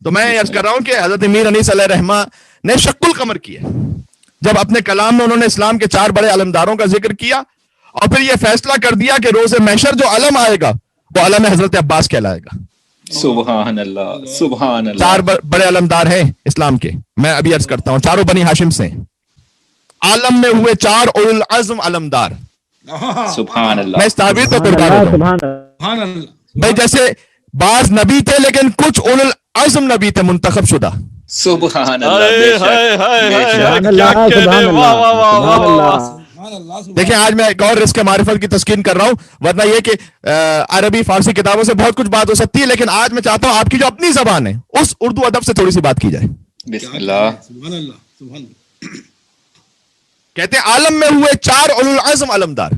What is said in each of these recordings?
تو میں عرض کر رہا ہوں کہ حضرت میر انیس علیہ رحمہ نے شق القمر کیا جب اپنے کلام میں انہوں نے اسلام کے 4 بڑے علمداروں کا ذکر کیا اور پھر یہ فیصلہ کر دیا کہ روز محشر جو علم آئے گا وہ علم حضرت عباس کہلائے گا. سبحان اللہ سبحان اللہ. 4 بڑے علمدار ہیں اسلام کے, میں ابھی عرض کرتا ہوں, چاروں بنی ہاشم سے ہیں. عالم میں ہوئے 4 اولو العزم علمدار. سبحان اللہ. میں اس تعبیر پہ قربان ہوتا ہوں بھائی, جیسے بعض نبی تھے لیکن کچھ اولو العزم نبی تھے منتخب شدہ. سبحان اللہ. دیکھیں آج میں ایک اور رزق معرفت کی تسکین کر رہا ہوں, ورنہ یہ کہ عربی فارسی کتابوں سے بہت کچھ بات ہو سکتی ہے, لیکن آج میں چاہتا ہوں آپ کی جو اپنی زبان ہے اس اردو ادب سے تھوڑی سی بات کی جائے. بسم اللہ. کہتے ہیں عالم میں ہوئے 4 اولو العزم علمدار.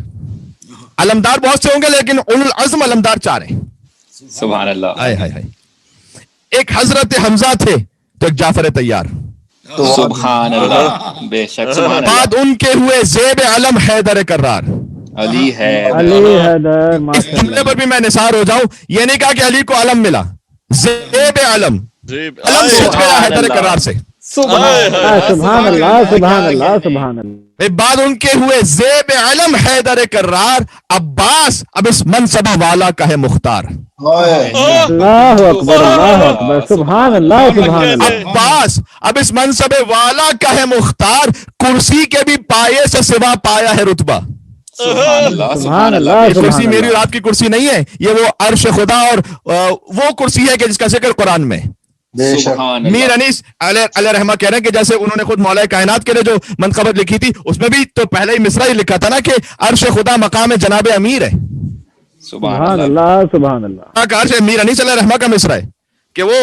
علمدار بہت سے ہوں گے لیکن اولو العزم علمدار 4 ہیں. سبحان اللہ. ایک حضرت حمزہ تھے تو ایک جعفر طیار. سبحان اللہ. بے شک سبحان اللہ. بعد ان کے ہوئے زیب علم حیدر کرار. علی ہے. اس جملے پر بھی میں نثار ہو جاؤں, یہ نہیں کہا کہ علی کو علم ملا, زیب علم علم سچ گیا حیدر کرار سے. سبحان اللہ سبحان اللہ سبحان اللہ. بعد ان کے ہوئے زیب علم حیدر کرار. عباس اب اس منصب والا کا ہے مختار. اللہ اکبر اللہ اکبر. سبحان اللہ سبحان اللہ. عباس اب اس منصب والا کا ہے مختار. کرسی کے بھی پائے سے سوا پایا ہے رتبہ. سبحان اللہ سبحان اللہ. یہ کرسی میری اور آپ کی کرسی نہیں ہے, یہ وہ عرش خدا اور وہ کرسی ہے کہ جس کا ذکر قرآن میں. میر انیس علیہ رحمہ کہہ رہے ہیں کہ جیسے انہوں نے خود مولا کائنات کے لیے جو منقبت لکھی تھی اس میں بھی تو پہلے ہی مصرع ہی لکھا تھا نا کہ عرش خدا مقام جناب امیر ہے. سبحان اللہ سبحان اللہ. عرش میر انیس علیہ رحمہ کا مصرع ہے کہ وہ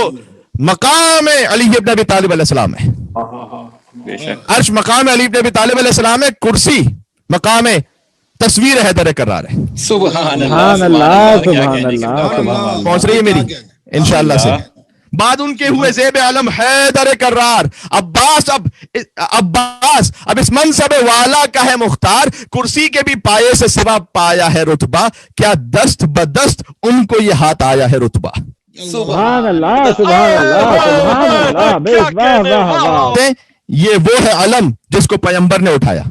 مقام علی ابن ابی طالب علیہ السلام ہے. عرش مقام علی ابن ابی طالب علیہ السلام ہے, کرسی مقام تصویر حیدر کرار ہے. سبحان اللہ سبحان اللہ. پہنچ رہی ہے میری انشاءاللہ سے. بعد ان کے ہوئے زیب علم حیدر کرار. عباس اب اس منصب والا کا ہے مختار. کرسی کے بھی پائے سے سوا پایا ہے رتبہ. کیا دست بدست ان کو یہ ہاتھ آیا ہے رتبہ. سبحان اللہ سبحان اللہ سبحان اللہ. یہ وہ ہے علم جس کو پیغمبر نے اٹھایا.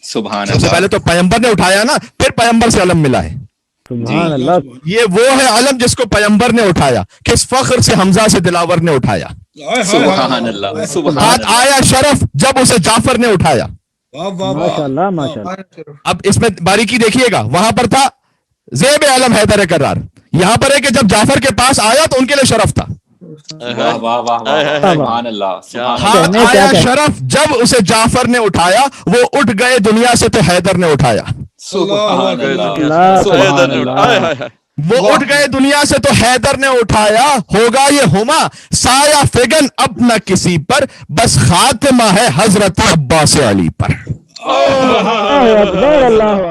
سبحان سب سے اللہ. پہلے تو پیغمبر نے اٹھایا نا, پھر پیغمبر سے علم ملا ہے. سبحان اللہ. یہ وہ ہے علم جس کو پیغمبر نے اٹھایا, کس فخر سے حمزہ سے دلاور نے اٹھایا. سبحان اللہ. سبحان ہاتھ اللہ. آیا شرف جب اسے جعفر نے اٹھایا. ماشاء اللہ ماشاء اللہ. اب اس میں باریکی دیکھیے گا, وہاں پر تھا زیب علم حیدر کرار, یہاں پر ہے کہ جب جعفر کے پاس آیا تو ان کے لیے شرف تھا. واہ واہ واہ واہ. سبحان اللہ. ہاتھ آیا شرف جب اسے جعفر نے اٹھایا, وہ اٹھ گئے دنیا سے تو حیدر نے اٹھایا. سبحان اللہ. سبحان اللہ. وہ اٹھ گئے دنیا سے تو حیدر نے اٹھایا. ہوگا یہ ہما سایہ فگن اب نہ کسی پر, بس خاتمہ ہے حضرت عباس علی پر. اللہ اکبر اللہ.